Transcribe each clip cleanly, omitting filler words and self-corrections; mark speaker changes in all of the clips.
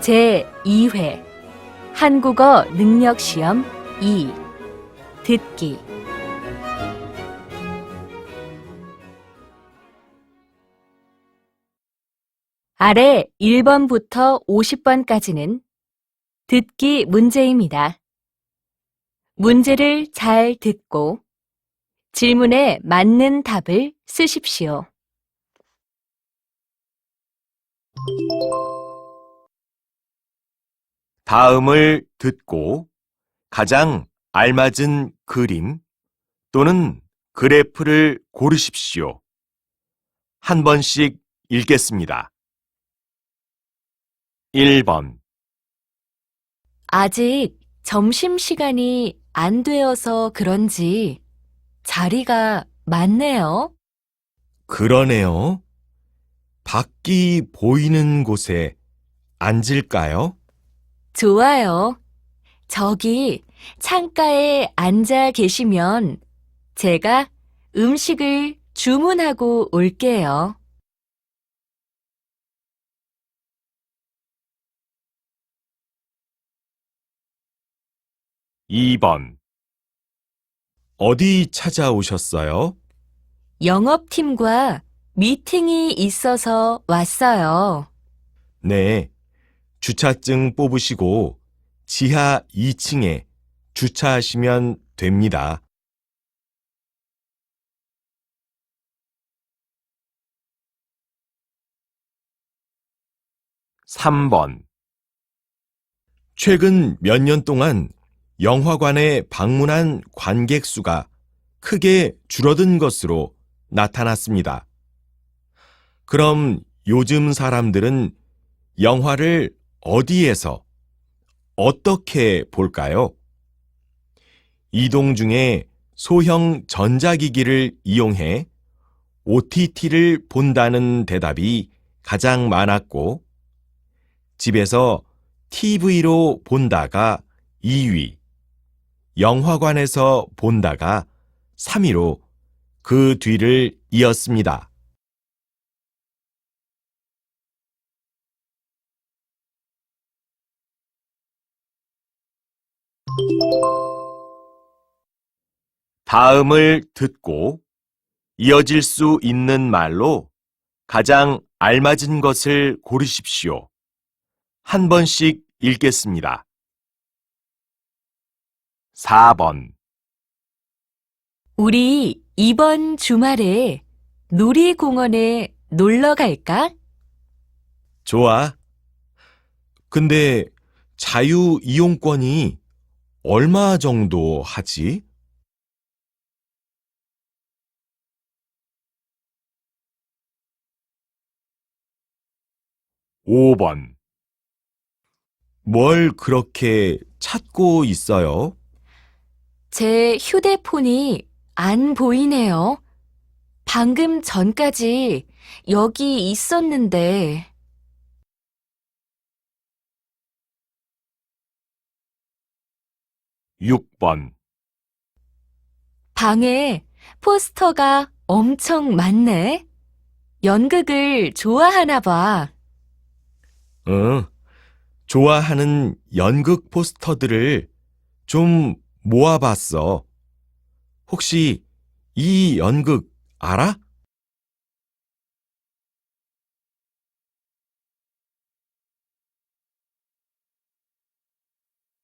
Speaker 1: 제2회 한국어 능력시험 2 듣기 아래 1번부터 50번까지는 듣기 문제입니다. 문제를 잘 듣고 질문에 맞는 답을 쓰십시오.
Speaker 2: 다음을 듣고 가장 알맞은 그림 또는 그래프를 고르십시오. 한 번씩 읽겠습니다. 1번
Speaker 1: 아직 점심시간이 안 되어서 그런지 자리가 많네요.
Speaker 2: 그러네요. 밖이 보이는 곳에 앉을까요?
Speaker 1: 좋아요. 저기 창가에 앉아 계시면 제가 음식을 주문하고 올게요.
Speaker 2: 2번 어디 찾아오셨어요?
Speaker 1: 영업팀과 미팅이 있어서 왔어요.
Speaker 2: 네, 주차증 뽑으시고 지하 2층에 주차하시면 됩니다. 3번 최근 몇 년 동안 영화관에 방문한 관객 수가 크게 줄어든 것으로 나타났습니다. 그럼 요즘 사람들은 영화를 어디에서 어떻게 볼까요? 이동 중에 소형 전자기기를 이용해 OTT를 본다는 대답이 가장 많았고, 집에서 TV로 본다가 2위, 영화관에서 본다가 3위로 그 뒤를 이었습니다. 다음을 듣고 이어질 수 있는 말로 가장 알맞은 것을 고르십시오. 한 번씩 읽겠습니다. 4번
Speaker 1: 우리 이번 주말에 놀이공원에 놀러 갈까?
Speaker 2: 좋아. 근데 자유 이용권이 얼마 정도 하지? 5번 뭘 그렇게 찾고 있어요?
Speaker 1: 제 휴대폰이 안 보이네요. 방금 전까지 여기 있었는데
Speaker 2: 6번
Speaker 1: 방에 포스터가 엄청 많네. 연극을 좋아하나 봐.
Speaker 2: 응, 좋아하는 연극 포스터들을 좀 모아봤어. 혹시 이 연극 알아?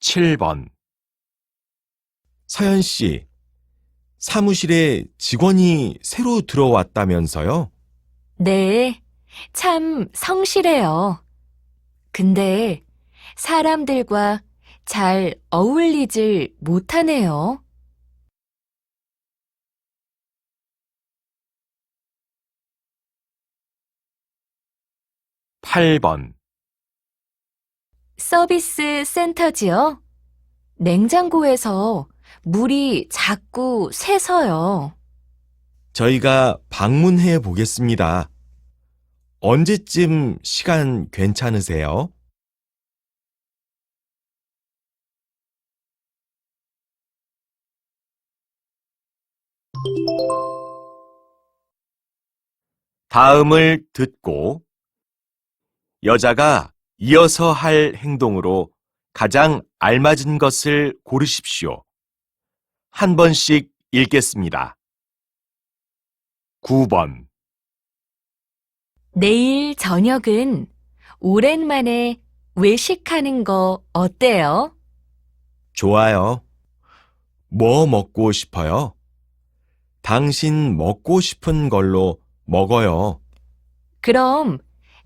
Speaker 2: 7번 서연 씨, 사무실에 직원이 새로 들어왔다면서요?
Speaker 1: 네, 참 성실해요. 근데 사람들과 잘 어울리질 못하네요.
Speaker 2: 8번
Speaker 1: 서비스 센터지요? 냉장고에서 물이 자꾸 새서요.
Speaker 2: 저희가 방문해 보겠습니다. 언제쯤 시간 괜찮으세요? 다음을 듣고 여자가 이어서 할 행동으로 가장 알맞은 것을 고르십시오. 한 번씩 읽겠습니다. 9번.
Speaker 1: 내일 저녁은 오랜만에 외식하는 거 어때요?
Speaker 2: 좋아요. 뭐 먹고 싶어요? 당신 먹고 싶은 걸로 먹어요.
Speaker 1: 그럼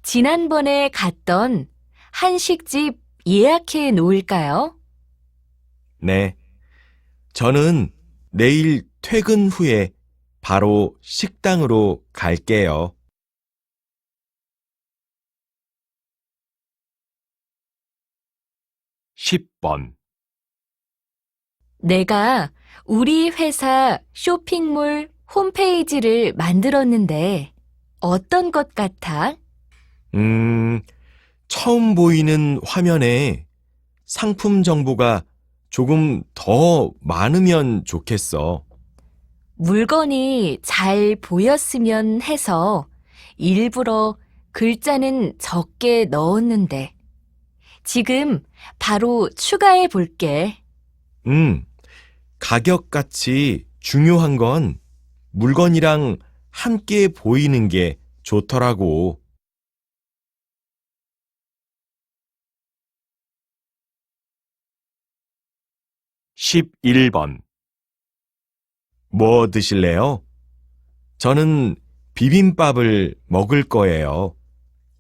Speaker 1: 지난번에 갔던 한식집 예약해 놓을까요?
Speaker 2: 네. 저는 내일 퇴근 후에 바로 식당으로 갈게요. 10번.
Speaker 1: 내가 우리 회사 쇼핑몰 홈페이지를 만들었는데 어떤 것 같아?
Speaker 2: 처음 보이는 화면에 상품 정보가 조금 더 많으면 좋겠어.
Speaker 1: 물건이 잘 보였으면 해서 일부러 글자는 적게 넣었는데 지금 바로 추가해 볼게.
Speaker 2: 가격같이 중요한 건 물건이랑 함께 보이는 게 좋더라고. 11번. 뭐 드실래요? 저는 비빔밥을 먹을 거예요.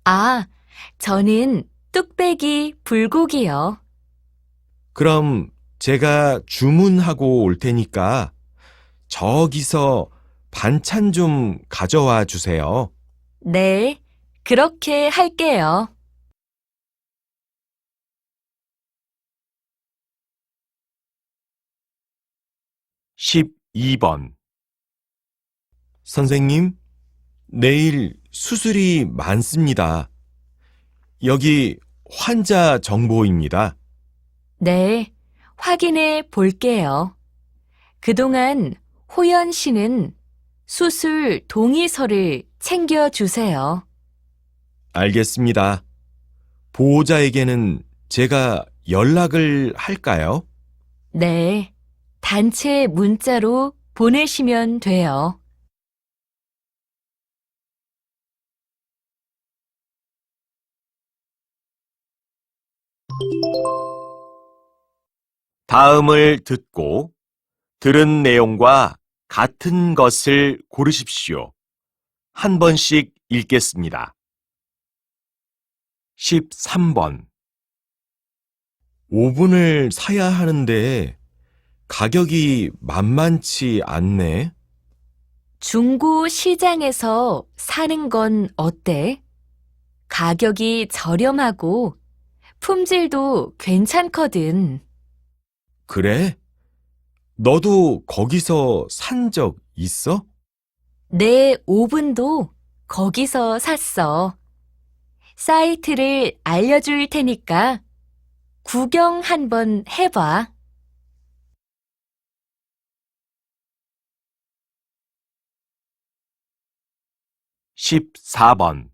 Speaker 1: 아, 저는 뚝배기 불고기요.
Speaker 2: 그럼 제가 주문하고 올 테니까 저기서 반찬 좀 가져와 주세요.
Speaker 1: 네, 그렇게 할게요.
Speaker 2: 12번. 선생님, 내일 수술이 많습니다. 여기 환자 정보입니다.
Speaker 1: 네, 확인해 볼게요. 그동안 호연 씨는 수술 동의서를 챙겨주세요.
Speaker 2: 알겠습니다. 보호자에게는 제가 연락을 할까요?
Speaker 1: 네, 단체 문자로 보내시면 돼요.
Speaker 2: 다음을 듣고 들은 내용과 같은 것을 고르십시오. 한 번씩 읽겠습니다. 13번. 오븐을 사야 하는데 가격이 만만치 않네.
Speaker 1: 중고 시장에서 사는 건 어때? 가격이 저렴하고 품질도 괜찮거든.
Speaker 2: 그래? 너도 거기서 산 적 있어?
Speaker 1: 내 오븐도 거기서 샀어. 사이트를 알려줄 테니까 구경 한번 해봐.
Speaker 2: 14번.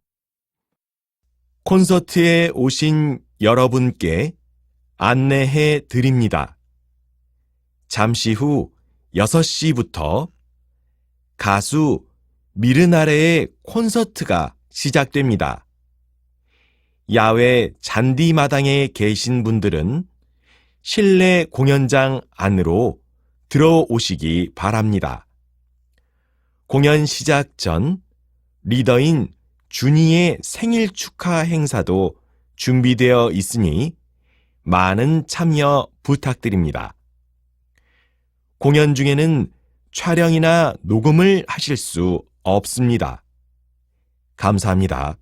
Speaker 2: 콘서트에 오신 여러분께 안내해 드립니다. 잠시 후 6시부터 가수 미르나레의 콘서트가 시작됩니다. 야외 잔디마당에 계신 분들은 실내 공연장 안으로 들어오시기 바랍니다. 공연 시작 전 리더인 준이의 생일 축하 행사도 준비되어 있으니 많은 참여 부탁드립니다. 공연 중에는 촬영이나 녹음을 하실 수 없습니다. 감사합니다.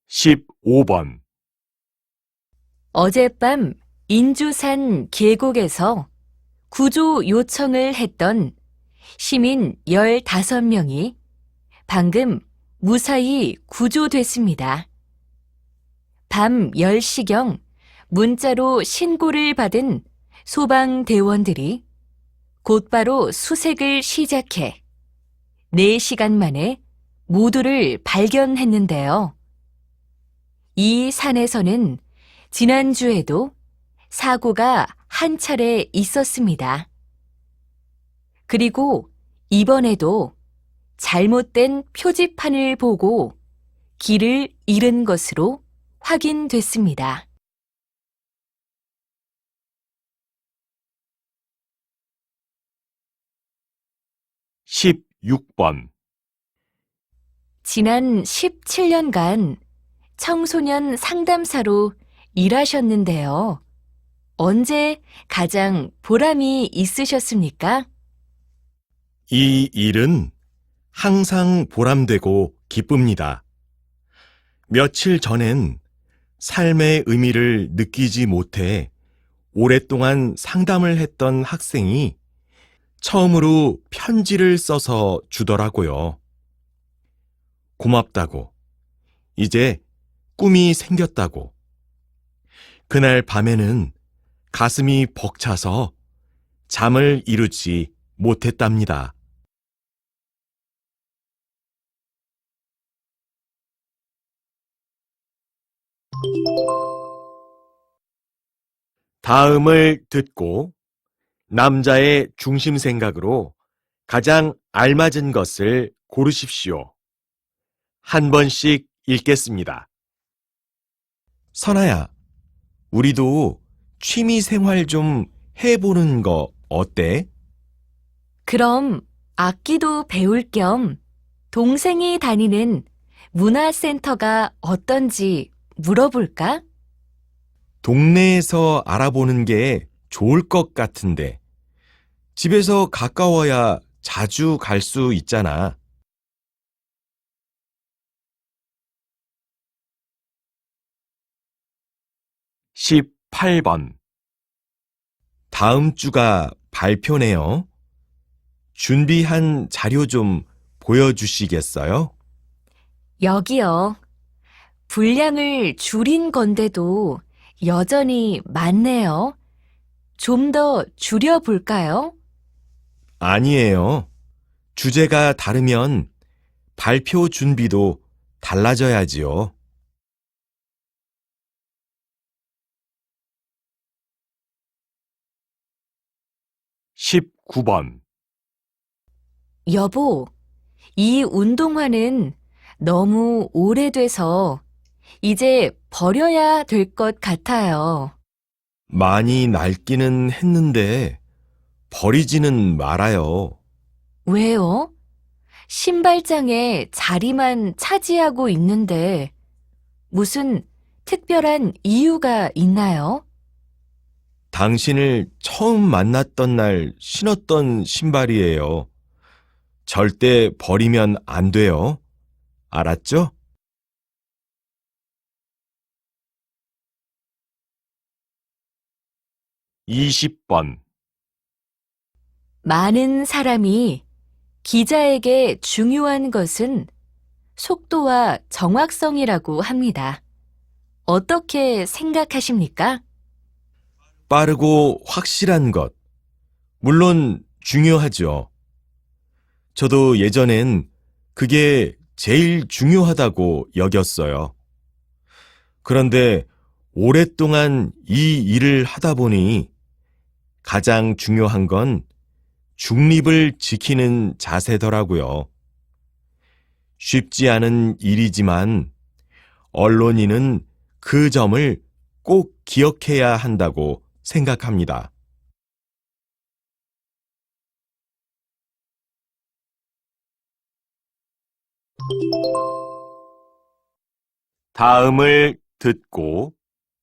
Speaker 2: 15번.
Speaker 1: 어젯밤 인주산 계곡에서 구조 요청을 했던 시민 15명이 방금 무사히 구조됐습니다. 밤 10시경 문자로 신고를 받은 소방대원들이 곧바로 수색을 시작해 4시간 만에 모두를 발견했는데요. 이 산에서는 지난주에도 사고가 한 차례 있었습니다. 그리고 이번에도 잘못된 표지판을 보고 길을 잃은 것으로 확인됐습니다.
Speaker 2: 16번.
Speaker 1: 지난 17년간 청소년 상담사로 일하셨는데요. 언제 가장 보람이 있으셨습니까?
Speaker 2: 이 일은 항상 보람되고 기쁩니다. 며칠 전엔 삶의 의미를 느끼지 못해 오랫동안 상담을 했던 학생이 처음으로 편지를 써서 주더라고요. 고맙다고, 이제 꿈이 생겼다고. 그날 밤에는 가슴이 벅차서 잠을 이루지 못했답니다. 다음을 듣고 남자의 중심 생각으로 가장 알맞은 것을 고르십시오. 한 번씩 읽겠습니다. 선아야, 우리도 취미 생활 좀 해보는 거 어때?
Speaker 1: 그럼 악기도 배울 겸 동생이 다니는 문화센터가 어떤지 물어볼까?
Speaker 2: 동네에서 알아보는 게 좋을 것 같은데, 집에서 가까워야 자주 갈 수 있잖아. 18번. 다음 주가 발표네요. 준비한 자료 좀 보여주시겠어요?
Speaker 1: 여기요. 분량을 줄인 건데도 여전히 많네요. 좀 더 줄여볼까요?
Speaker 2: 아니에요. 주제가 다르면 발표 준비도 달라져야지요. 19번.
Speaker 1: 여보, 이 운동화는 너무 오래돼서 이제 버려야 될 것 같아요.
Speaker 2: 많이 낡기는 했는데 버리지는 말아요.
Speaker 1: 왜요? 신발장에 자리만 차지하고 있는데 무슨 특별한 이유가 있나요?
Speaker 2: 당신을 처음 만났던 날 신었던 신발이에요. 절대 버리면 안 돼요. 알았죠? 20번.
Speaker 1: 많은 사람이 기자에게 중요한 것은 속도와 정확성이라고 합니다. 어떻게 생각하십니까?
Speaker 2: 빠르고 확실한 것. 물론 중요하죠. 저도 예전엔 그게 제일 중요하다고 여겼어요. 그런데 오랫동안 이 일을 하다 보니 가장 중요한 건 중립을 지키는 자세더라고요. 쉽지 않은 일이지만 언론인은 그 점을 꼭 기억해야 한다고 생각합니다. 다음을 듣고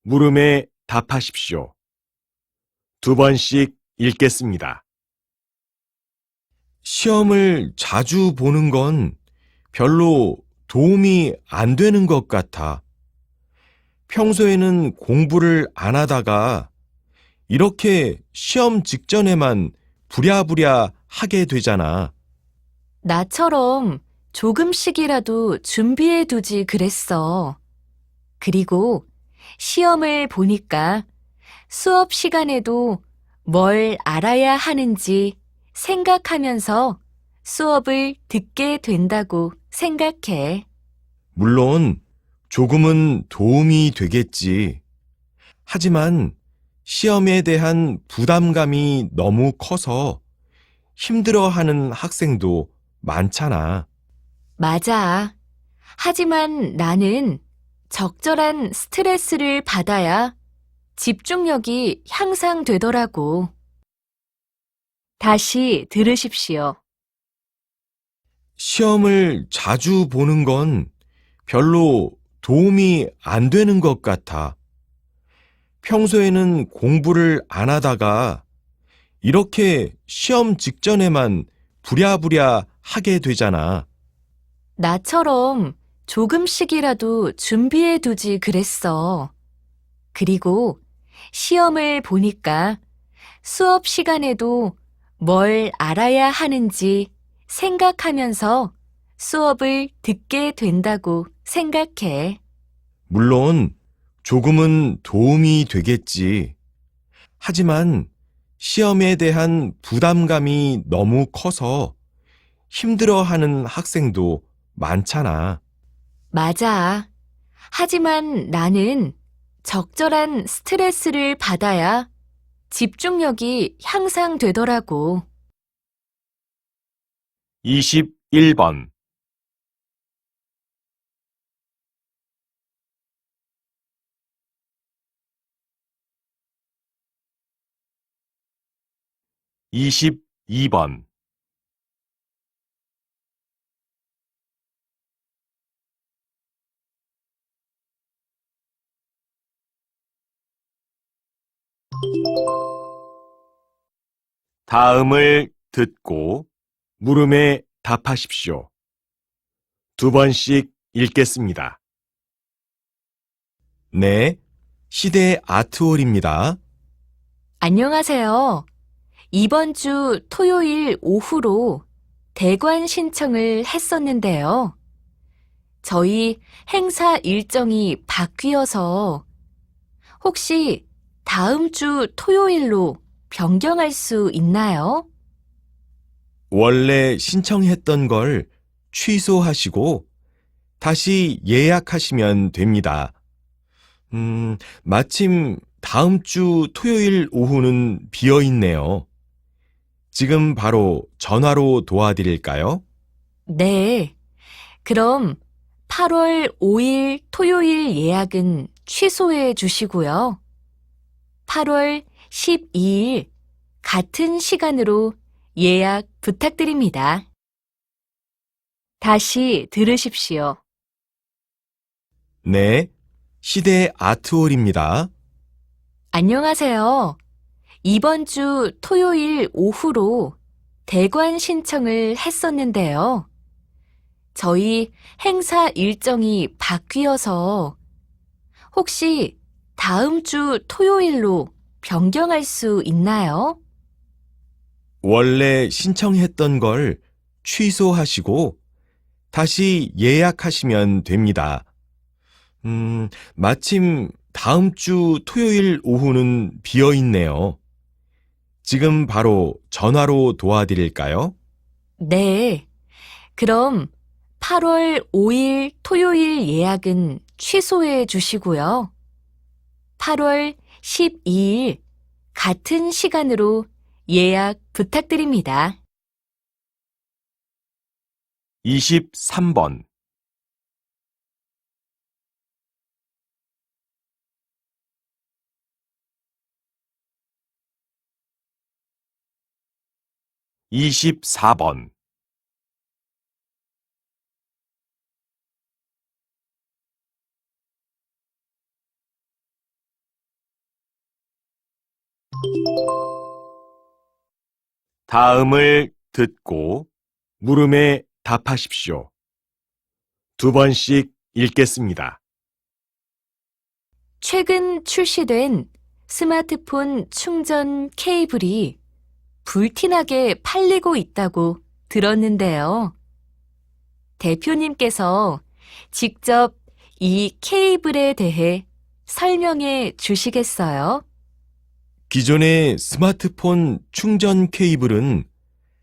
Speaker 2: 물음에 답하십시오. 2번씩 읽겠습니다. 시험을 자주 보는 건 별로 도움이 안 되는 것 같아. 평소에는 공부를 안 하다가 이렇게 시험 직전에만 부랴부랴 하게 되잖아.
Speaker 1: 나처럼 조금씩이라도 준비해 두지 그랬어. 그리고 시험을 보니까 수업 시간에도 뭘 알아야 하는지 생각하면서 수업을 듣게 된다고 생각해.
Speaker 2: 물론 조금은 도움이 되겠지. 하지만 시험에 대한 부담감이 너무 커서 힘들어하는 학생도 많잖아.
Speaker 1: 맞아. 하지만 나는 적절한 스트레스를 받아야 집중력이 향상되더라고. 다시 들으십시오.
Speaker 2: 시험을 자주 보는 건 별로 도움이 안 되는 것 같아. 평소에는 공부를 안 하다가 이렇게 시험 직전에만 부랴부랴 하게 되잖아.
Speaker 1: 나처럼 조금씩이라도 준비해 두지 그랬어. 그리고 시험을 보니까 수업 시간에도 뭘 알아야 하는지 생각하면서 수업을 듣게 된다고 생각해.
Speaker 2: 물론 조금은 도움이 되겠지. 하지만 시험에 대한 부담감이 너무 커서 힘들어하는 학생도 많잖아.
Speaker 1: 맞아. 하지만 나는 적절한 스트레스를 받아야 집중력이 향상되더라고.
Speaker 2: 21번 22번 다음을 듣고 물음에 답하십시오. 두 번씩 읽겠습니다. 네, 시대 아트홀입니다.
Speaker 1: 안녕하세요. 이번 주 토요일 오후로 대관 신청을 했었는데요. 저희 행사 일정이 바뀌어서 혹시 다음 주 토요일로 변경할 수 있나요?
Speaker 2: 원래 신청했던 걸 취소하시고 다시 예약하시면 됩니다. 마침 다음 주 토요일 오후는 비어 있네요. 지금 바로 전화로 도와드릴까요?
Speaker 1: 네. 그럼 8월 5일 토요일 예약은 취소해 주시고요. 8월 12일 같은 시간으로 예약 부탁드립니다. 다시 들으십시오.
Speaker 2: 네, 시대 아트홀입니다.
Speaker 1: 안녕하세요. 이번 주 토요일 오후로 대관 신청을 했었는데요. 저희 행사 일정이 바뀌어서 혹시 다음 주 토요일로 변경할 수 있나요?
Speaker 2: 원래 신청했던 걸 취소하시고 다시 예약하시면 됩니다. 마침 다음 주 토요일 오후는 비어 있네요. 지금 바로 전화로 도와드릴까요?
Speaker 1: 네. 그럼 8월 5일 토요일 예약은 취소해 주시고요. 8월 12일 같은 시간으로 예약 부탁드립니다.
Speaker 2: 23번 24번 다음을 듣고 물음에 답하십시오. 두 번씩 읽겠습니다.
Speaker 1: 최근 출시된 스마트폰 충전 케이블이 불티나게 팔리고 있다고 들었는데요. 대표님께서 직접 이 케이블에 대해 설명해 주시겠어요?
Speaker 2: 기존의 스마트폰 충전 케이블은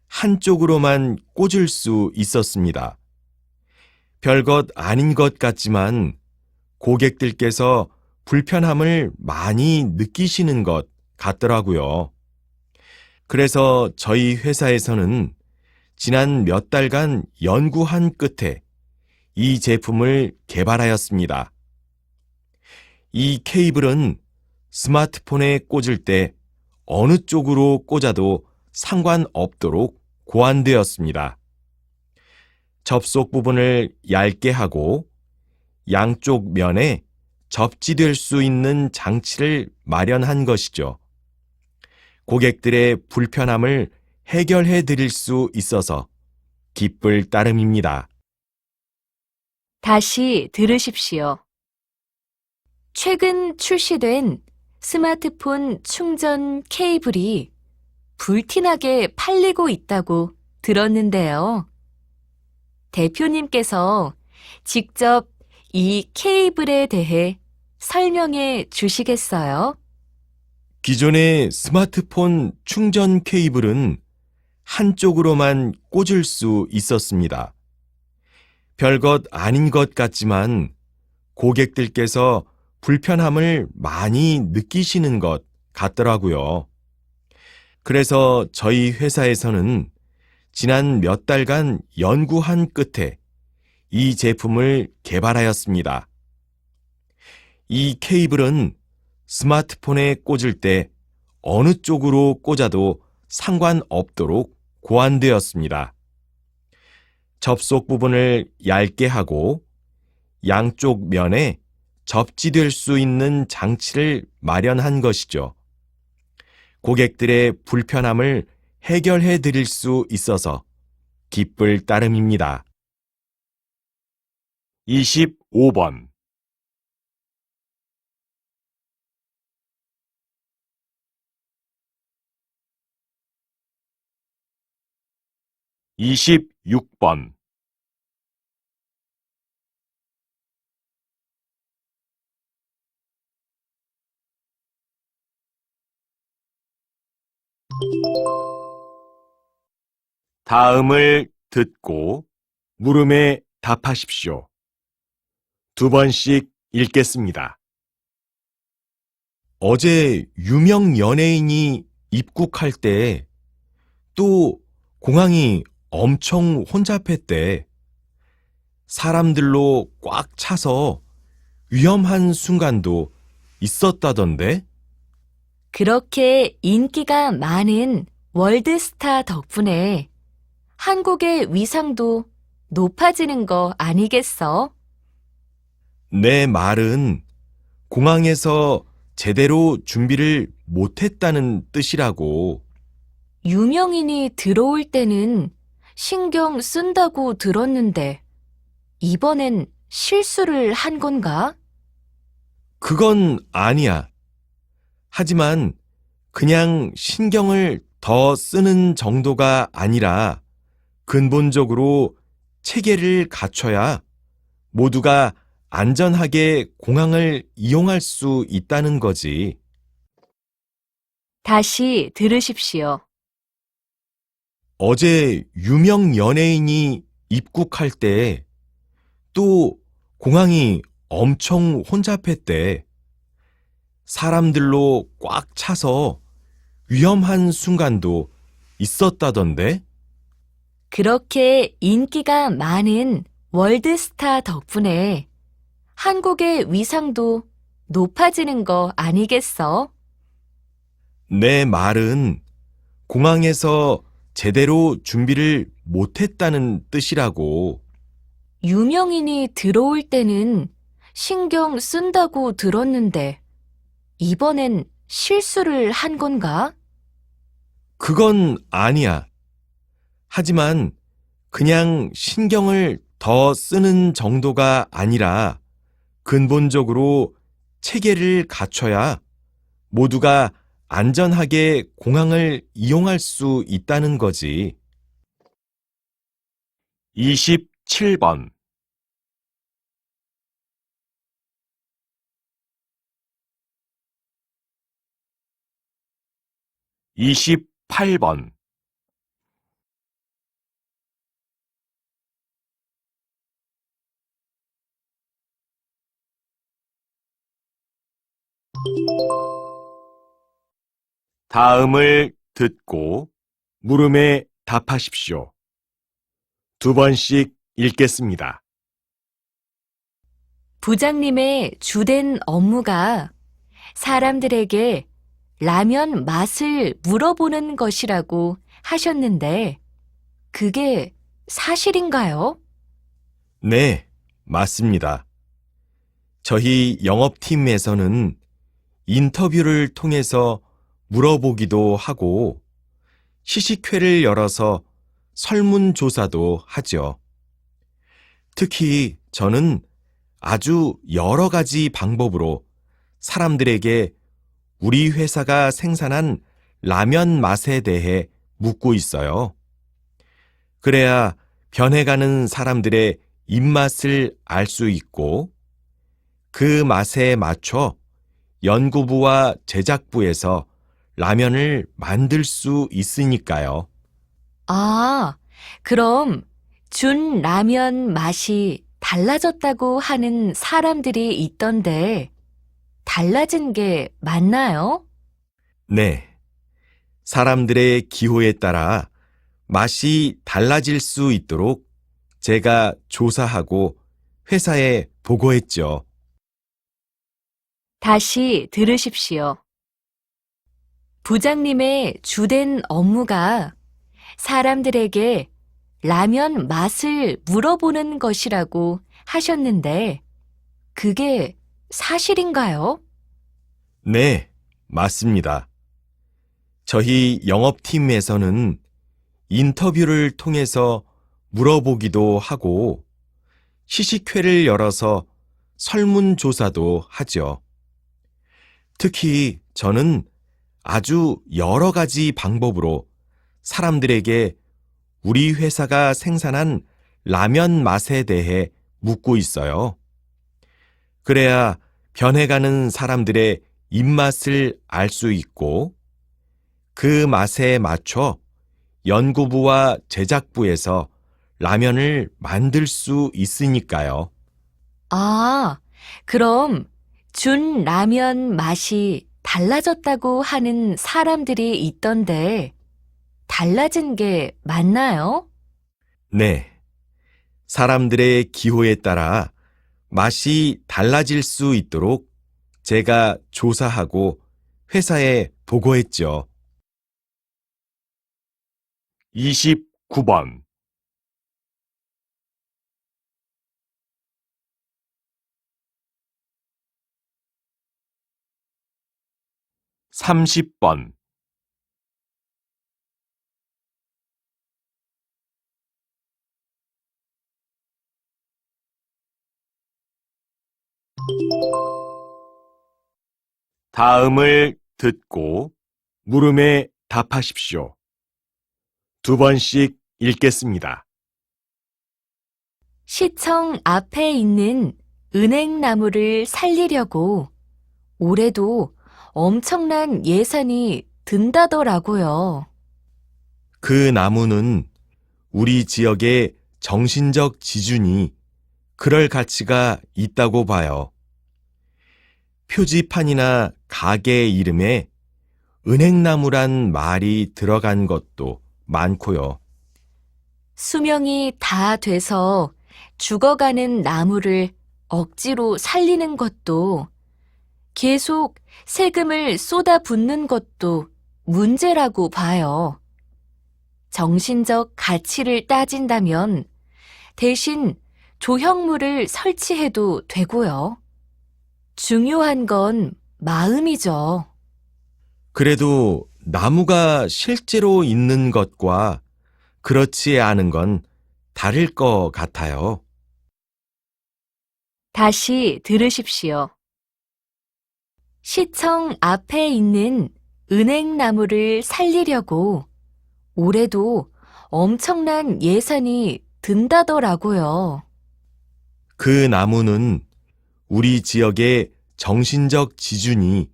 Speaker 2: 한쪽으로만 꽂을 수 있었습니다. 별것 아닌 것 같지만 고객들께서 불편함을 많이 느끼시는 것 같더라고요. 그래서 저희 회사에서는 지난 몇 달간 연구한 끝에 이 제품을 개발하였습니다. 이 케이블은 스마트폰에 꽂을 때 어느 쪽으로 꽂아도 상관없도록 고안되었습니다. 접속 부분을 얇게 하고 양쪽 면에 접지될 수 있는 장치를 마련한 것이죠. 고객들의 불편함을 해결해 드릴 수 있어서 기쁠 따름입니다.
Speaker 1: 다시 들으십시오. 최근 출시된 스마트폰 충전 케이블이 불티나게 팔리고 있다고 들었는데요. 대표님께서 직접 이 케이블에 대해 설명해 주시겠어요?
Speaker 2: 기존의 스마트폰 충전 케이블은 한쪽으로만 꽂을 수 있었습니다. 별것 아닌 것 같지만 고객들께서 불편함을 많이 느끼시는 것 같더라고요. 그래서 저희 회사에서는 지난 몇 달간 연구한 끝에 이 제품을 개발하였습니다. 이 케이블은 스마트폰에 꽂을 때 어느 쪽으로 꽂아도 상관없도록 고안되었습니다. 접속 부분을 얇게 하고 양쪽 면에 접지될 수 있는 장치를 마련한 것이죠. 고객들의 불편함을 해결해 드릴 수 있어서 기쁠 따름입니다. 25번 26번 다음을 듣고 물음에 답하십시오. 두 번씩 읽겠습니다. 어제 유명 연예인이 입국할 때 또 공항이 엄청 혼잡했대. 사람들로 꽉 차서 위험한 순간도 있었다던데?
Speaker 1: 그렇게 인기가 많은 월드스타 덕분에 한국의 위상도 높아지는 거 아니겠어?
Speaker 2: 내 말은 공항에서 제대로 준비를 못했다는 뜻이라고.
Speaker 1: 유명인이 들어올 때는 신경 쓴다고 들었는데 이번엔 실수를 한 건가?
Speaker 2: 그건 아니야. 하지만 그냥 신경을 더 쓰는 정도가 아니라 근본적으로 체계를 갖춰야 모두가 안전하게 공항을 이용할 수 있다는 거지.
Speaker 1: 다시 들으십시오.
Speaker 2: 어제 유명 연예인이 입국할 때 또 공항이 엄청 혼잡했대. 사람들로 꽉 차서 위험한 순간도 있었다던데?
Speaker 1: 그렇게 인기가 많은 월드스타 덕분에 한국의 위상도 높아지는 거 아니겠어?
Speaker 2: 내 말은 공항에서 제대로 준비를 못했다는 뜻이라고.
Speaker 1: 유명인이 들어올 때는 신경 쓴다고 들었는데 이번엔 실수를 한 건가?
Speaker 2: 그건 아니야. 하지만 그냥 신경을 더 쓰는 정도가 아니라 근본적으로 체계를 갖춰야 모두가 안전하게 공항을 이용할 수 있다는 거지. 27번 28번 다음을 듣고 물음에 답하십시오. 2번씩 읽겠습니다.
Speaker 1: 부장님의 주된 업무가 사람들에게 라면 맛을 물어보는 것이라고 하셨는데, 그게 사실인가요?
Speaker 2: 네, 맞습니다. 저희 영업팀에서는 인터뷰를 통해서 물어보기도 하고 시식회를 열어서 설문조사도 하죠. 특히 저는 아주 여러 가지 방법으로 사람들에게 우리 회사가 생산한 라면 맛에 대해 묻고 있어요. 그래야 변해가는 사람들의 입맛을 알 수 있고 그 맛에 맞춰 연구부와 제작부에서 라면을 만들 수 있으니까요.
Speaker 1: 아, 그럼 준 라면 맛이 달라졌다고 하는 사람들이 있던데, 달라진 게 맞나요?
Speaker 2: 네. 사람들의 기호에 따라 맛이 달라질 수 있도록 제가 조사하고 회사에 보고했죠.
Speaker 1: 다시 들으십시오. 부장님의 주된 업무가 사람들에게 라면 맛을 물어보는 것이라고 하셨는데, 그게 사실인가요?
Speaker 2: 네, 맞습니다. 저희 영업팀에서는 인터뷰를 통해서 물어보기도 하고 시식회를 열어서 설문조사도 하죠. 특히 저는 아주 여러 가지 방법으로 사람들에게 우리 회사가 생산한 라면 맛에 대해 묻고 있어요. 그래야 변해가는 사람들의 입맛을 알 수 있고 그 맛에 맞춰 연구부와 제작부에서 라면을 만들 수 있으니까요.
Speaker 1: 아, 그럼 준 라면 맛이 달라졌다고 하는 사람들이 있던데, 달라진 게 맞나요?
Speaker 2: 네. 사람들의 기호에 따라 맛이 달라질 수 있도록 제가 조사하고 회사에 보고했죠. 29번 30번 다음을 듣고 물음에 답하십시오. 2번씩 읽겠습니다.
Speaker 1: 시청 앞에 있는 은행나무를 살리려고 올해도 엄청난 예산이 든다더라고요.
Speaker 2: 그 나무는 우리 지역의 정신적 지준이 그럴 가치가 있다고 봐요. 표지판이나 가게 이름에 은행나무란 말이 들어간 것도 많고요.
Speaker 1: 수명이 다 돼서 죽어가는 나무를 억지로 살리는 것도, 계속 세금을 쏟아붓는 것도 문제라고 봐요. 정신적 가치를 따진다면 대신 조형물을 설치해도 되고요. 중요한 건 마음이죠.
Speaker 2: 그래도 나무가 실제로 있는 것과 그렇지 않은 건 다를 것 같아요.
Speaker 1: 다시 들으십시오. 시청 앞에 있는 은행나무를 살리려고 올해도 엄청난 예산이 든다더라고요.
Speaker 2: 그 나무는 우리 지역의 정신적 지준이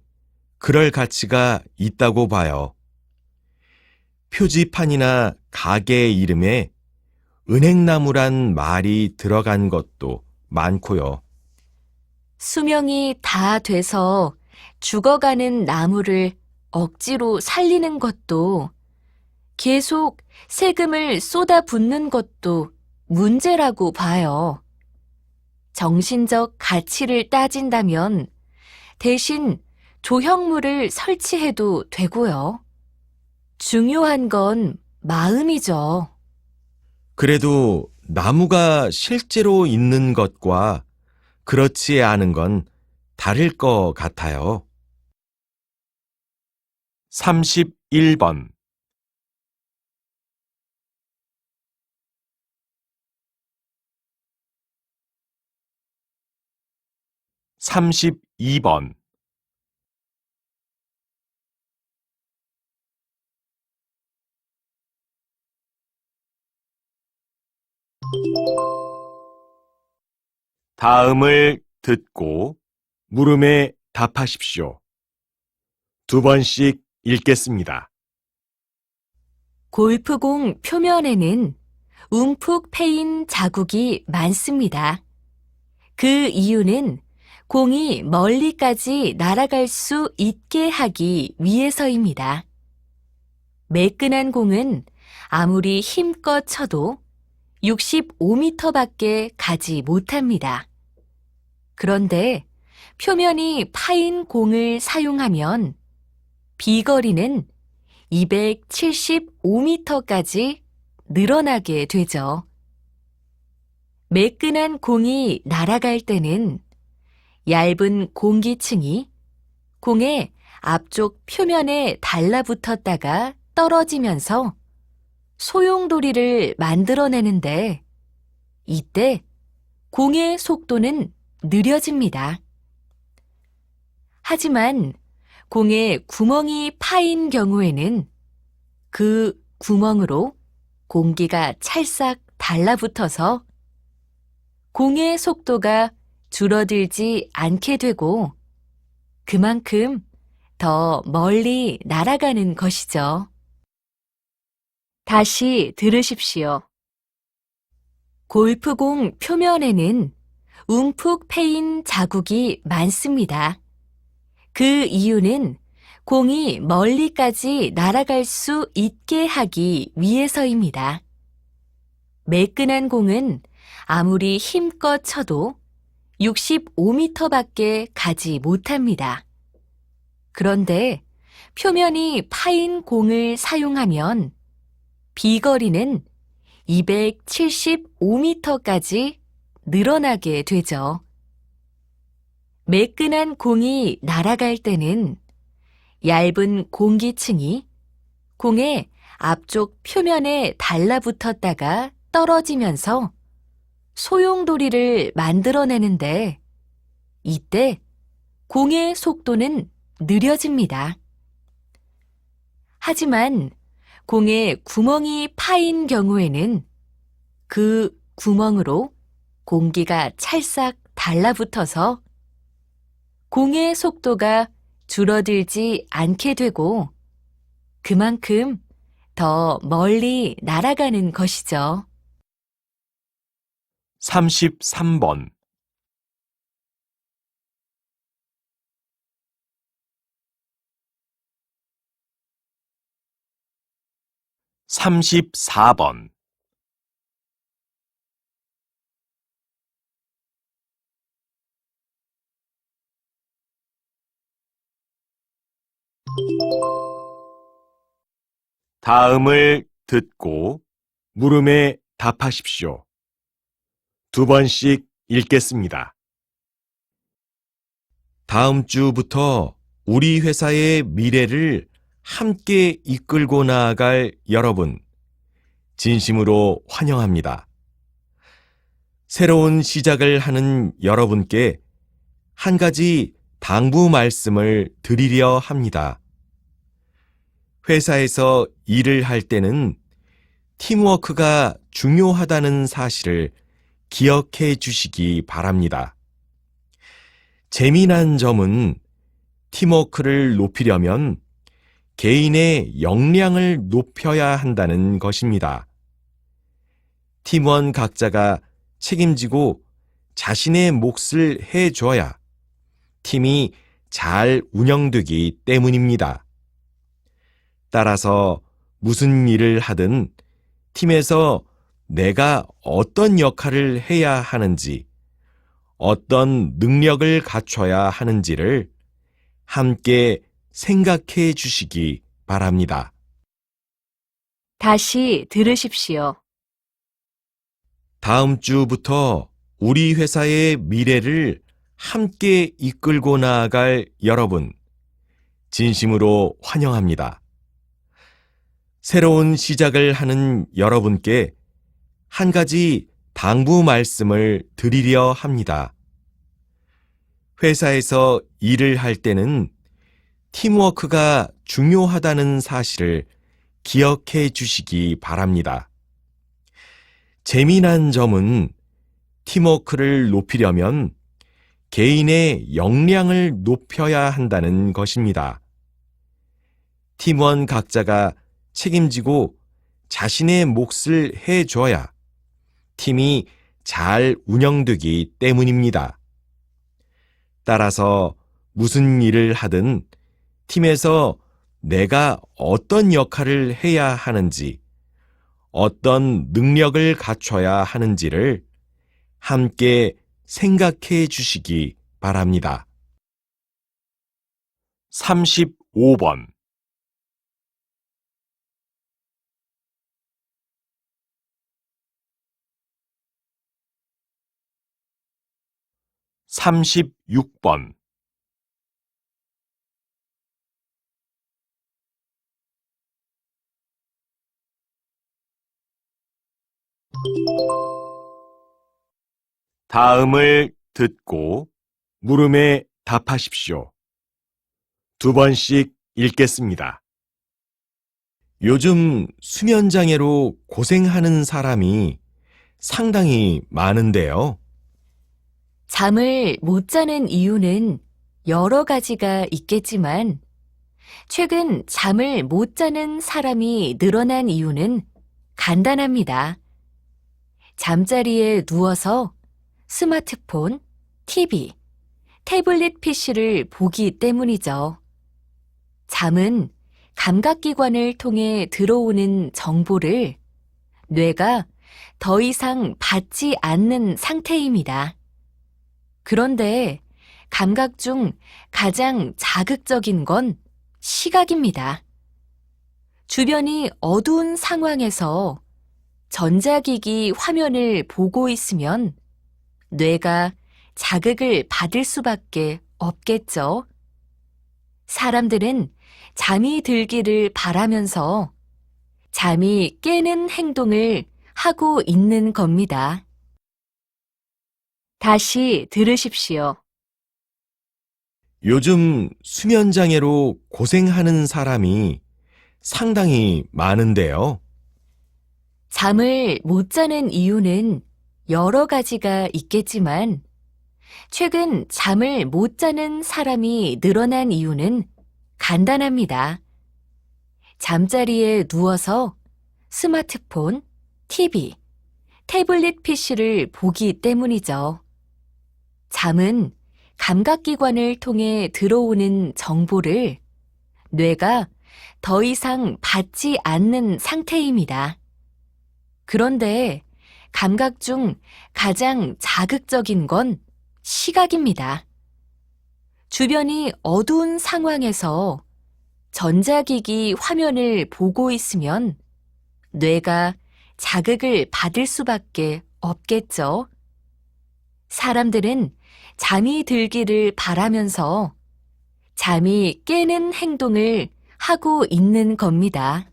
Speaker 2: 그럴 가치가 있다고 봐요. 표지판이나 가게 이름에 은행나무란 말이 들어간 것도 많고요.
Speaker 1: 수명이 다 돼서 죽어가는 나무를 억지로 살리는 것도 계속 세금을 쏟아붓는 것도 문제라고 봐요. 정신적 가치를 따진다면 대신 조형물을 설치해도 되고요. 중요한 건 마음이죠.
Speaker 2: 그래도 나무가 실제로 있는 것과 그렇지 않은 건 다를 것 같아요. 31번 32번 다음을 듣고 물음에 답하십시오. 두 번씩 읽겠습니다.
Speaker 1: 골프공 표면에는 움푹 패인 자국이 많습니다. 그 이유는 공이 멀리까지 날아갈 수 있게 하기 위해서입니다. 매끈한 공은 아무리 힘껏 쳐도 65m밖에 가지 못합니다. 그런데 표면이 파인 공을 사용하면 비거리는 275m까지 늘어나게 되죠. 매끈한 공이 날아갈 때는 얇은 공기층이 공의 앞쪽 표면에 달라붙었다가 떨어지면서 소용돌이를 만들어내는데 이때 공의 속도는 느려집니다. 하지만 공에 구멍이 파인 경우에는 그 구멍으로 공기가 찰싹 달라붙어서 공의 속도가 줄어들지 않게 되고 그만큼 더 멀리 날아가는 것이죠. 다시 들으십시오. 골프공 표면에는 움푹 패인 자국이 많습니다. 그 이유는 공이 멀리까지 날아갈 수 있게 하기 위해서입니다. 매끈한 공은 아무리 힘껏 쳐도 65m밖에 가지 못합니다. 그런데 표면이 파인 공을 사용하면 비거리는 275m까지 늘어나게 되죠. 매끈한 공이 날아갈 때는 얇은 공기층이 공의 앞쪽 표면에 달라붙었다가 떨어지면서 소용돌이를 만들어내는데 이때 공의 속도는 느려집니다. 하지만 공에 구멍이 파인 경우에는 그 구멍으로 공기가 찰싹 달라붙어서 공의 속도가 줄어들지 않게 되고 그만큼 더 멀리 날아가는 것이죠.
Speaker 2: 33번 34번 다음을 듣고 물음에 답하십시오. 두 번씩 읽겠습니다. 다음 주부터 우리 회사의 미래를 함께 이끌고 나아갈 여러분, 진심으로 환영합니다. 새로운 시작을 하는 여러분께 한 가지 당부 말씀을 드리려 합니다. 회사에서 일을 할 때는 팀워크가 중요하다는 사실을 기억해 주시기 바랍니다. 재미난 점은 팀워크를 높이려면 개인의 역량을 높여야 한다는 것입니다. 팀원 각자가 책임지고 자신의 몫을 해줘야 팀이 잘 운영되기 때문입니다. 따라서 무슨 일을 하든 팀에서 내가 어떤 역할을 해야 하는지, 어떤 능력을 갖춰야 하는지를 함께 생각해 주시기 바랍니다.
Speaker 1: 다시 들으십시오.
Speaker 2: 다음 주부터 우리 회사의 미래를 함께 이끌고 나아갈 여러분, 진심으로 환영합니다. 새로운 시작을 하는 여러분께 한 가지 당부 말씀을 드리려 합니다. 회사에서 일을 할 때는 팀워크가 중요하다는 사실을 기억해 주시기 바랍니다. 재미난 점은 팀워크를 높이려면 개인의 역량을 높여야 한다는 것입니다. 팀원 각자가 책임지고 자신의 몫을 해줘야 팀이 잘 운영되기 때문입니다. 따라서 무슨 일을 하든 팀에서 내가 어떤 역할을 해야 하는지, 어떤 능력을 갖춰야 하는지를 함께 생각해 주시기 바랍니다. 35번 36번 다음을 듣고 물음에 답하십시오. 2번씩 읽겠습니다. 요즘 수면장애로 고생하는 사람이 상당히 많은데요.
Speaker 1: 잠을 못 자는 이유는 여러 가지가 있겠지만, 최근 잠을 못 자는 사람이 늘어난 이유는 간단합니다. 잠자리에 누워서 스마트폰, TV, 태블릿 PC를 보기 때문이죠. 잠은 감각기관을 통해 들어오는 정보를 뇌가 더 이상 받지 않는 상태입니다. 그런데 감각 중 가장 자극적인 건 시각입니다. 주변이 어두운 상황에서 전자기기 화면을 보고 있으면 뇌가 자극을 받을 수밖에 없겠죠. 사람들은 잠이 들기를 바라면서 잠이 깨는 행동을 하고 있는 겁니다. 다시 들으십시오.
Speaker 2: 요즘 수면장애로 고생하는 사람이 상당히 많은데요.
Speaker 1: 잠을 못 자는 이유는 여러 가지가 있겠지만, 최근 잠을 못 자는 사람이 늘어난 이유는 간단합니다. 잠자리에 누워서 스마트폰, TV, 태블릿 PC를 보기 때문이죠. 잠은 감각기관을 통해 들어오는 정보를 뇌가 더 이상 받지 않는 상태입니다. 그런데 감각 중 가장 자극적인 건 시각입니다. 주변이 어두운 상황에서 전자기기 화면을 보고 있으면 뇌가 자극을 받을 수밖에 없겠죠. 사람들은 잠이 들기를 바라면서 잠이 깨는 행동을 하고 있는 겁니다.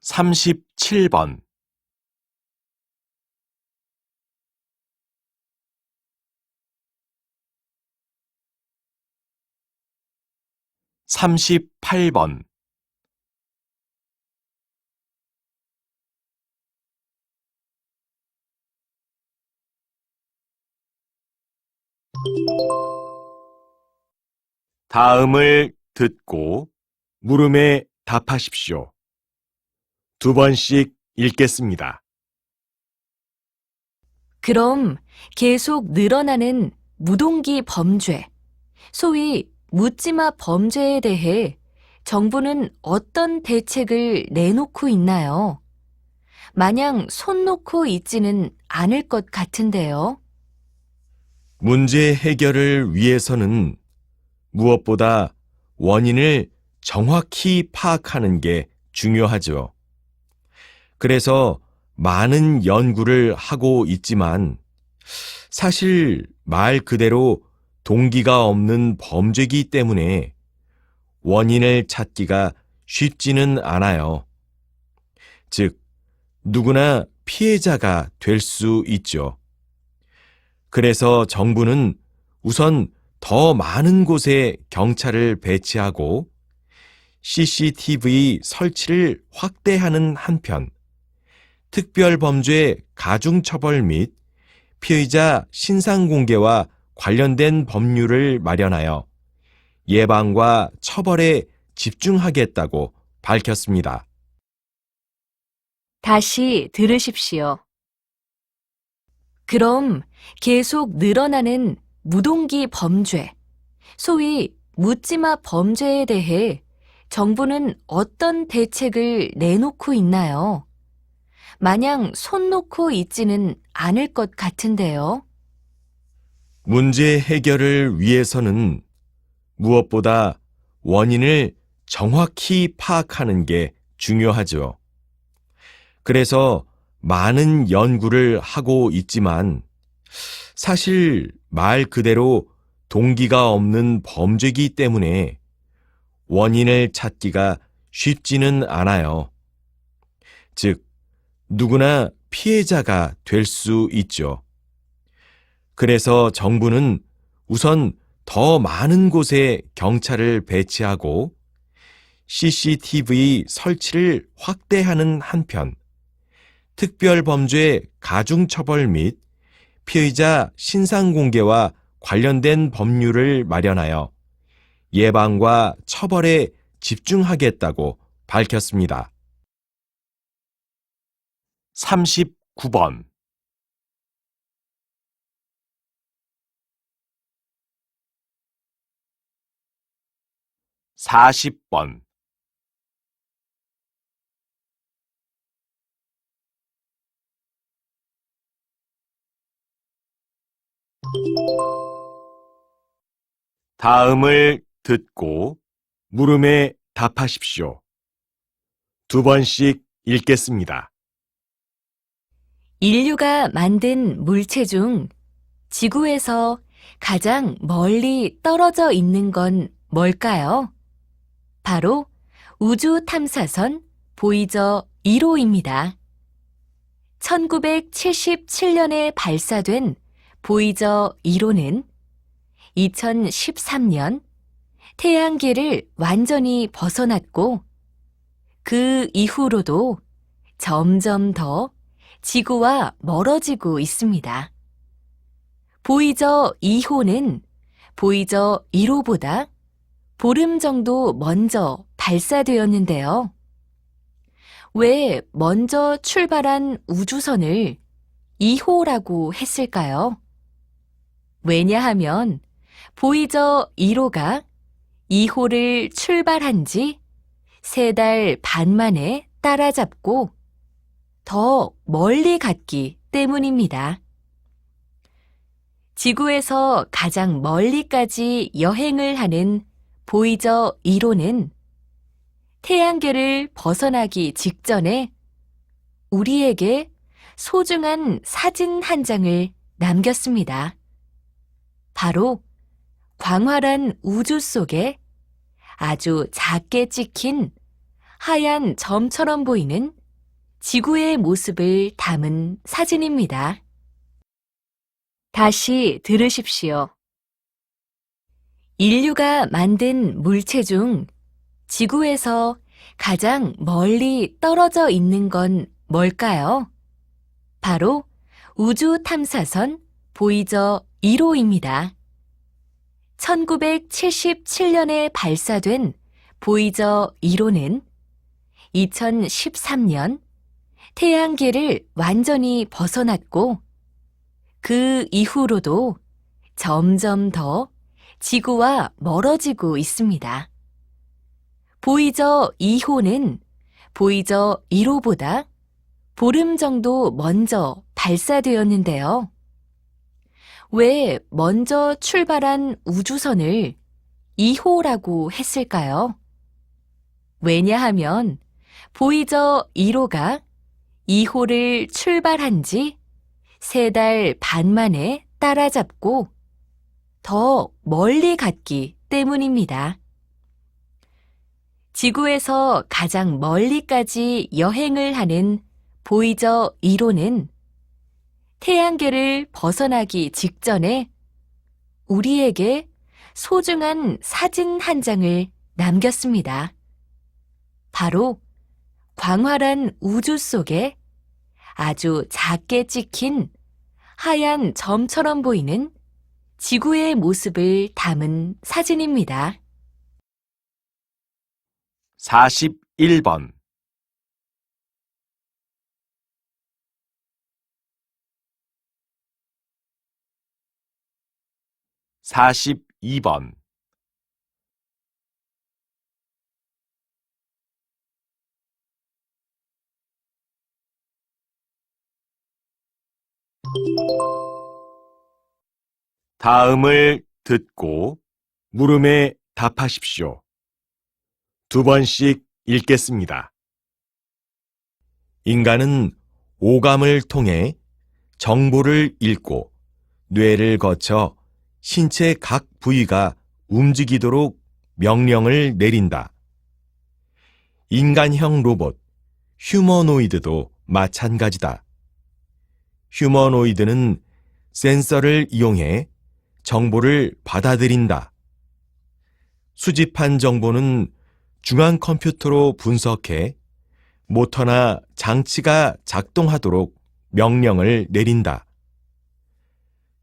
Speaker 2: 37번 38번 다음을 듣고 물음에 답하십시오. 2번씩 읽겠습니다.
Speaker 1: 그럼 계속 늘어나는 무동기 범죄, 소위 묻지마 범죄에 대해 정부는 어떤 대책을 내놓고 있나요? 마냥 손 놓고 있지는 않을 것 같은데요.
Speaker 2: 문제 해결을 위해서는 무엇보다 원인을 정확히 파악하는 게 중요하죠. 그래서 많은 연구를 하고 있지만 사실 말 그대로 동기가 없는 범죄이기 때문에 원인을 찾기가 쉽지는 않아요. 즉, 누구나 피해자가 될 수 있죠. 그래서 정부는 우선 더 많은 곳에 경찰을 배치하고 CCTV 설치를 확대하는 한편, 특별범죄 가중처벌 및 피의자 신상공개와 관련된 법률을 마련하여 예방과 처벌에 집중하겠다고 밝혔습니다.
Speaker 1: 다시 들으십시오. 그럼 계속 늘어나는 무동기 범죄, 소위 묻지마 범죄에 대해 정부는 어떤 대책을 내놓고 있나요? 마냥 손 놓고 있지는 않을 것 같은데요.
Speaker 2: 문제 해결을 위해서는 무엇보다 원인을 정확히 파악하는 게 중요하죠. 그래서 많은 연구를 하고 있지만 사실 말 그대로 동기가 없는 범죄이기 때문에 원인을 찾기가 쉽지는 않아요. 즉, 누구나 피해자가 될 수 있죠. 그래서 정부는 우선 더 많은 곳에 경찰을 배치하고 CCTV 설치를 확대하는 한편, 특별범죄 가중처벌 및 피의자 신상공개와 관련된 법률을 마련하여 예방과 처벌에 집중하겠다고 밝혔습니다. 39번 40번 다음을 듣고 물음에 답하십시오. 2번씩 읽겠습니다.
Speaker 1: 인류가 만든 물체 중 지구에서 가장 멀리 떨어져 있는 건 뭘까요? 바로 우주 탐사선 보이저 1호입니다. 1977년에 발사된 보이저 1호는 2013년 태양계를 완전히 벗어났고 그 이후로도 점점 더 지구와 멀어지고 있습니다. 보이저 2호는 보이저 1호보다 보름 정도 먼저 발사되었는데요. 왜 먼저 출발한 우주선을 2호라고 했을까요? 왜냐하면 보이저 1호가 2호를 출발한 지 3달 반 만에 따라잡고 더 멀리 갔기 때문입니다. 지구에서 가장 멀리까지 여행을 하는 보이저 1호는 태양계를 벗어나기 직전에 우리에게 소중한 사진 한 장을 남겼습니다. 바로 광활한 우주 속에 아주 작게 찍힌 하얀 점처럼 보이는 지구의 모습을 담은 사진입니다. 다시 들으십시오. 인류가 만든 물체 중 지구에서 가장 멀리 떨어져 있는 건 뭘까요? 바로 우주 탐사선 보이저 1호입니다. 1977년에 발사된 보이저 1호는 2013년 태양계를 완전히 벗어났고 그 이후로도 점점 더 지구와 멀어지고 있습니다. 보이저 2호는 보이저 1호보다 보름 정도 먼저 발사되었는데요. 왜 먼저 출발한 우주선을 2호라고 했을까요? 왜냐하면 보이저 1호가 2호를 출발한 지 3달 반 만에 따라잡고 더 멀리 갔기 때문입니다. 지구에서 가장 멀리까지 여행을 하는 보이저 1호는 태양계를 벗어나기 직전에 우리에게 소중한 사진 한 장을 남겼습니다. 바로 광활한 우주 속에 아주 작게 찍힌 하얀 점처럼 보이는 지구의 모습을 담은 사진입니다.
Speaker 2: 41번 42번 다음을 듣고 물음에 답하십시오. 2번씩 읽겠습니다. 인간은 오감을 통해 정보를 읽고 뇌를 거쳐 신체 각 부위가 움직이도록 명령을 내린다. 인간형 로봇, 휴머노이드도 마찬가지다. 휴머노이드는 센서를 이용해 정보를 받아들인다. 수집한 정보는 중앙 컴퓨터로 분석해 모터나 장치가 작동하도록 명령을 내린다.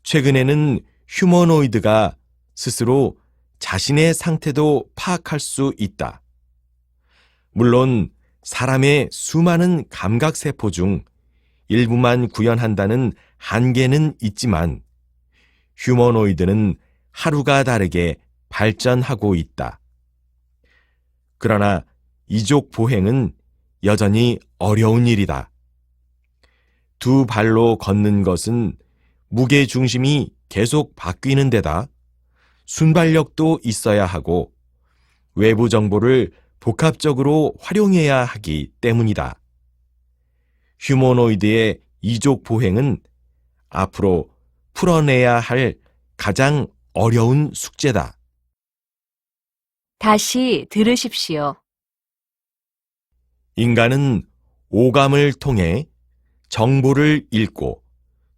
Speaker 2: 최근에는 휴머노이드가 스스로 자신의 상태도 파악할 수 있다. 물론 사람의 수많은 감각세포 중 일부만 구현한다는 한계는 있지만 휴머노이드는 하루가 다르게 발전하고 있다. 그러나 이족 보행은 여전히 어려운 일이다. 2 발로 걷는 것은 무게 중심이 계속 바뀌는 데다 순발력도 있어야 하고 외부 정보를 복합적으로 활용해야 하기 때문이다. 휴머노이드의 이족 보행은 앞으로 풀어내야 할 가장 어려운 숙제다.
Speaker 1: 다시 들으십시오.
Speaker 2: 인간은 오감을 통해 정보를 읽고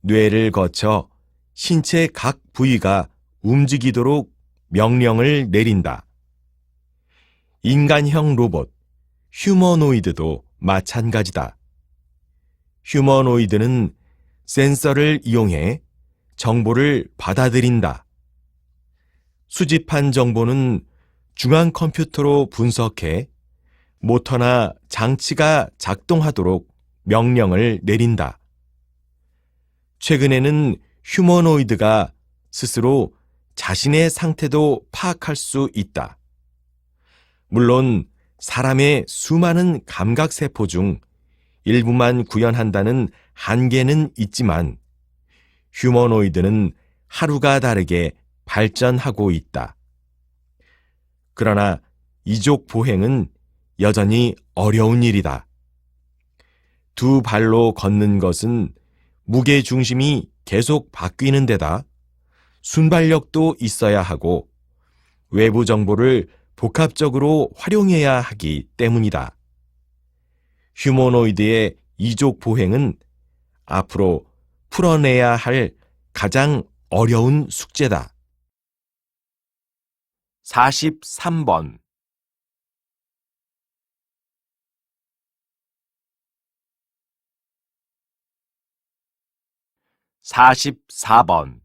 Speaker 2: 뇌를 거쳐 신체 각 부위가 움직이도록 명령을 내린다. 인간형 로봇, 휴머노이드도 마찬가지다. 휴머노이드는 센서를 이용해 정보를 받아들인다. 수집한 정보는 중앙 컴퓨터로 분석해 모터나 장치가 작동하도록 명령을 내린다. 최근에는 휴머노이드가 스스로 자신의 상태도 파악할 수 있다. 물론 사람의 수많은 감각세포 중 일부만 구현한다는 한계는 있지만 휴머노이드는 하루가 다르게 발전하고 있다. 그러나 이족 보행은 여전히 어려운 일이다. 2 발로 걷는 것은 무게 중심이 계속 바뀌는 데다 순발력도 있어야 하고 외부 정보를 복합적으로 활용해야 하기 때문이다. 휴머노이드의 이족 보행은 앞으로 풀어내야 할 가장 어려운 숙제다. 43번 44번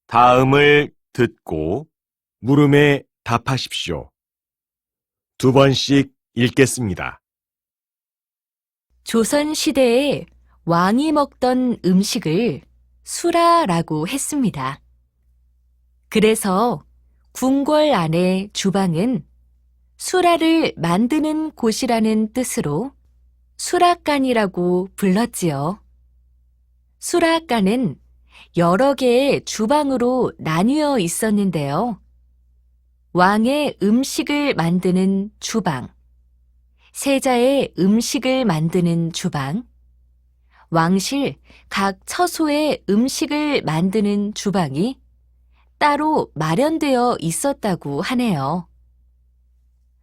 Speaker 2: 다음을 듣고 물음에 답하십시오. 2번씩 읽겠습니다.
Speaker 1: 조선 시대에 왕이 먹던 음식을 수라라고 했습니다. 그래서 궁궐 안의 주방은 수라를 만드는 곳이라는 뜻으로 수라간이라고 불렀지요. 수라간은 여러 개의 주방으로 나뉘어 있었는데요. 왕의 음식을 만드는 주방, 세자의 음식을 만드는 주방, 왕실 각 처소의 음식을 만드는 주방이 따로 마련되어 있었다고 하네요.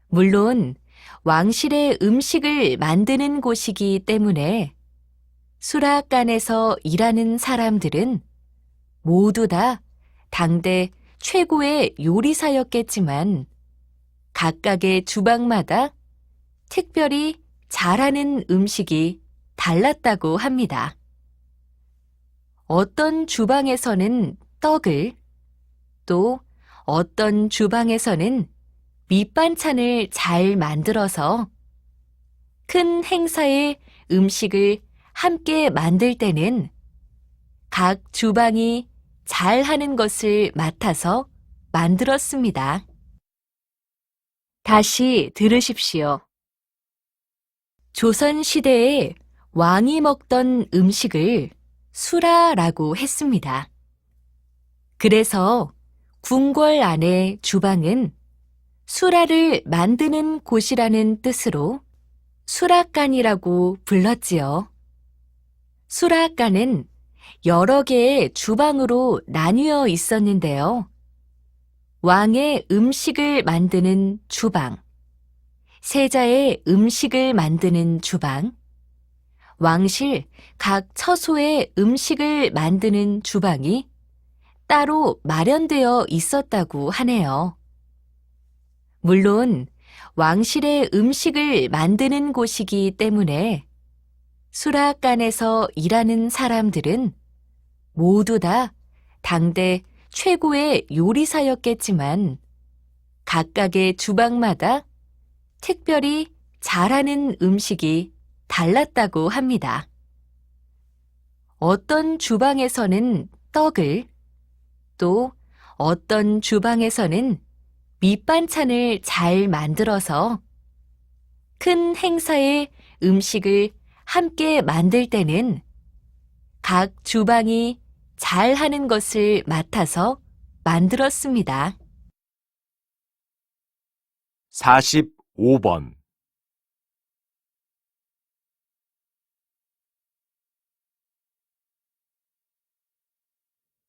Speaker 1: 물론 왕실의 음식을 만드는 곳이기 때문에 수라간에서 일하는 사람들은 모두 다 당대 최고의 요리사였겠지만 각각의 주방마다 특별히 잘하는 음식이 달랐다고 합니다. 어떤 주방에서는 떡을, 또 어떤 주방에서는 밑반찬을 잘 만들어서 큰 행사의 음식을 함께 만들 때는 각 주방이 잘하는 것을 맡아서 만들었습니다. 다시 들으십시오. 조선 시대에 왕이 먹던 음식을 수라라고 했습니다. 그래서 궁궐 안의 주방은 수라를 만드는 곳이라는 뜻으로 수라간이라고 불렀지요. 수라간은 여러 개의 주방으로 나뉘어 있었는데요. 왕의 음식을 만드는 주방, 세자의 음식을 만드는 주방, 왕실 각 처소의 음식을 만드는 주방이 따로 마련되어 있었다고 하네요. 물론 왕실의 음식을 만드는 곳이기 때문에 수라간에서 일하는 사람들은 모두 다 당대 최고의 요리사였겠지만 각각의 주방마다 특별히 잘하는 음식이 달랐다고 합니다. 어떤 주방에서는 떡을, 또 어떤 주방에서는 밑반찬을 잘 만들어서 큰 행사의 음식을 함께 만들 때는 각 주방이 잘하는 것을 맡아서 만들었습니다.
Speaker 2: 45번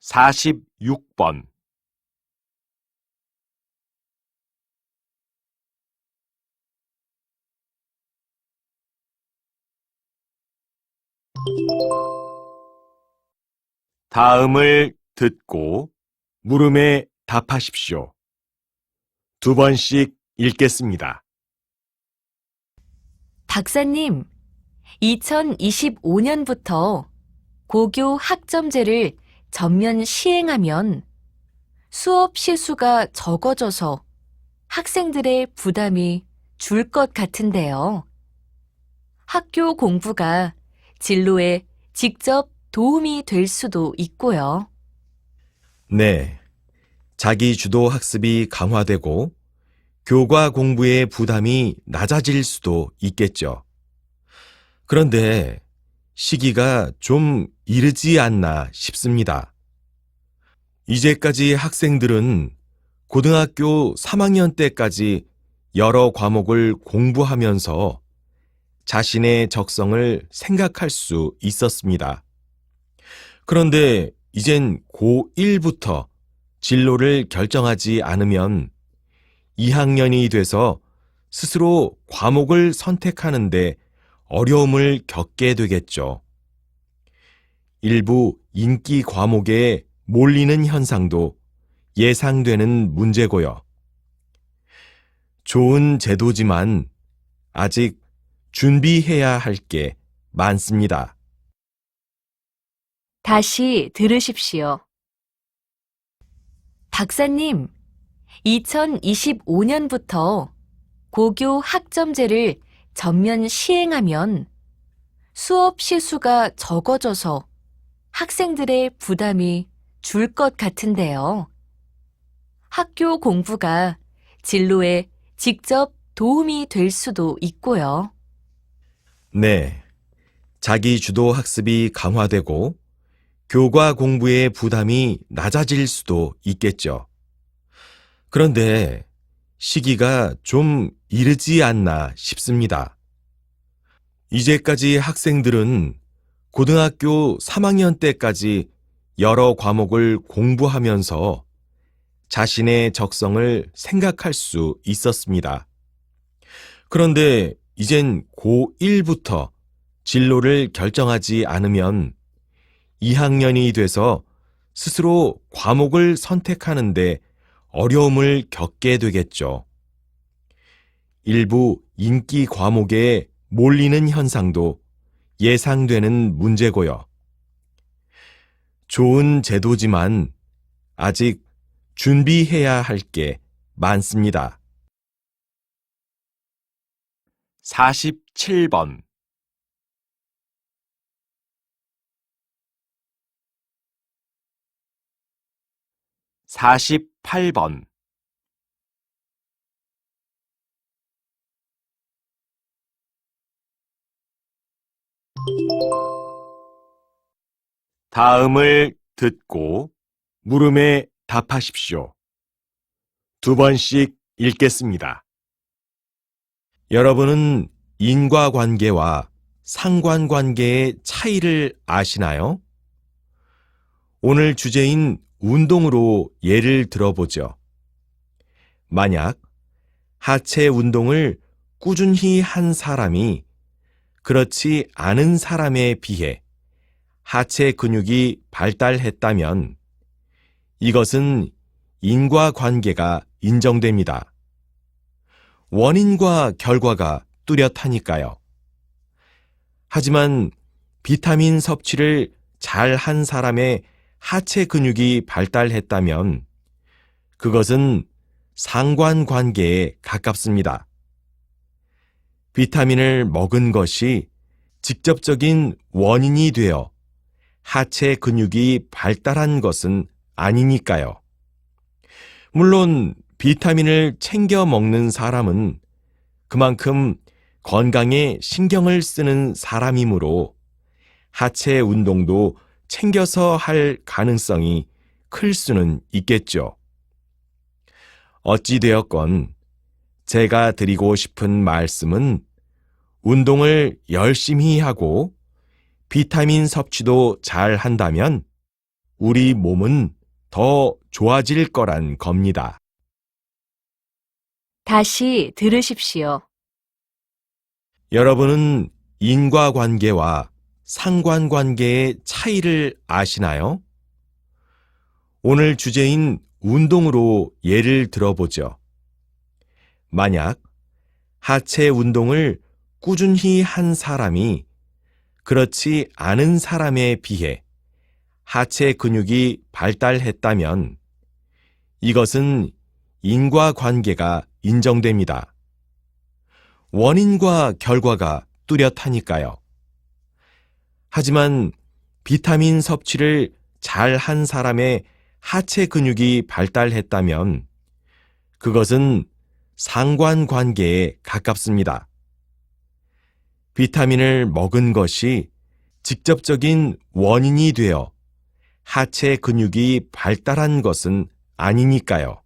Speaker 2: 46번 다음을 듣고 물음에 답하십시오. 두 번씩 읽겠습니다.
Speaker 1: 박사님, 2025년부터 고교 학점제를 전면 시행하면 수업 실수가 적어져서 학생들의 부담이 줄 것 같은데요. 학교 공부가 진로에 직접 도움이 될 수도 있고요.
Speaker 2: 네, 자기 주도 학습이 강화되고 교과 공부의 부담이 낮아질 수도 있겠죠. 그런데 시기가 좀 이르지 않나 싶습니다. 이제까지 학생들은 고등학교 3학년 때까지 여러 과목을 공부하면서 자신의 적성을 생각할 수 있었습니다. 그런데 이젠 고1부터 진로를 결정하지 않으면 2학년이 돼서 스스로 과목을 선택하는데 어려움을 겪게 되겠죠. 일부 인기 과목에 몰리는 현상도 예상되는 문제고요. 좋은 제도지만 아직 준비해야 할 게 많습니다.
Speaker 1: 다시 들으십시오. 박사님, 2025년부터 고교 학점제를 전면 시행하면 수업 시수가 적어져서 학생들의 부담이 줄 것 같은데요. 학교 공부가 진로에 직접 도움이 될 수도 있고요.
Speaker 2: 네. 자기 주도 학습이 강화되고 교과 공부의 부담이 낮아질 수도 있겠죠. 그런데 시기가 좀 이르지 않나 싶습니다. 이제까지 학생들은 고등학교 3학년 때까지 여러 과목을 공부하면서 자신의 적성을 생각할 수 있었습니다. 그런데 이젠 고1부터 진로를 결정하지 않으면 2학년이 돼서 스스로 과목을 선택하는데 어려움을 겪게 되겠죠. 일부 인기 과목에 몰리는 현상도 예상되는 문제고요. 좋은 제도지만 아직 준비해야 할 게 많습니다. 47번 48번 다음을 듣고 물음에 답하십시오. 2번씩 읽겠습니다. 여러분은 인과관계와 상관관계의 차이를 아시나요? 오늘 주제인 운동으로 예를 들어보죠. 만약 하체 운동을 꾸준히 한 사람이 그렇지 않은 사람에 비해 하체 근육이 발달했다면 이것은 인과관계가 인정됩니다. 원인과 결과가 뚜렷하니까요. 하지만 비타민 섭취를 잘 한 사람의 하체 근육이 발달했다면 그것은 상관관계에 가깝습니다. 비타민을 먹은 것이 직접적인 원인이 되어 하체 근육이 발달한 것은 아니니까요. 물론 비타민을 챙겨 먹는 사람은 그만큼 건강에 신경을 쓰는 사람이므로 하체 운동도 챙겨서 할 가능성이 클 수는 있겠죠. 어찌되었건 제가 드리고 싶은 말씀은 운동을 열심히 하고 비타민 섭취도 잘 한다면 우리 몸은 더 좋아질 거란 겁니다.
Speaker 1: 다시 들으십시오.
Speaker 2: 여러분은 인과관계와 상관관계의 차이를 아시나요? 오늘 주제인 운동으로 예를 들어보죠. 만약 하체 운동을 꾸준히 한 사람이 그렇지 않은 사람에 비해 하체 근육이 발달했다면 이것은 인과관계가 인정됩니다. 원인과 결과가 뚜렷하니까요. 하지만 비타민 섭취를 잘 한 사람의 하체 근육이 발달했다면 그것은 상관관계에 가깝습니다. 비타민을 먹은 것이 직접적인 원인이 되어 하체 근육이 발달한 것은 아니니까요.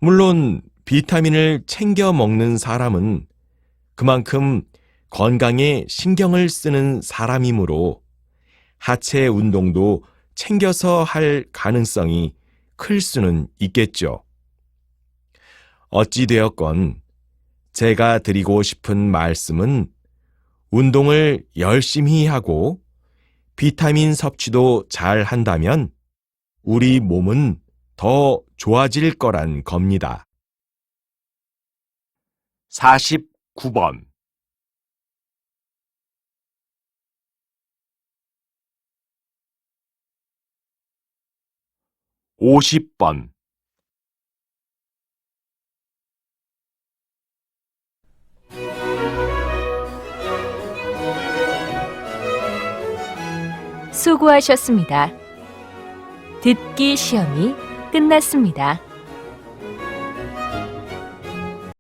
Speaker 2: 물론 비타민을 챙겨 먹는 사람은 그만큼 건강에 신경을 쓰는 사람이므로 하체 운동도 챙겨서 할 가능성이 클 수는 있겠죠. 어찌되었건 제가 드리고 싶은 말씀은 운동을 열심히 하고 비타민 섭취도 잘 한다면 우리 몸은 더 좋아질 거란 겁니다. 49번 50번
Speaker 1: 수고하셨습니다. 듣기 시험이 끝났습니다.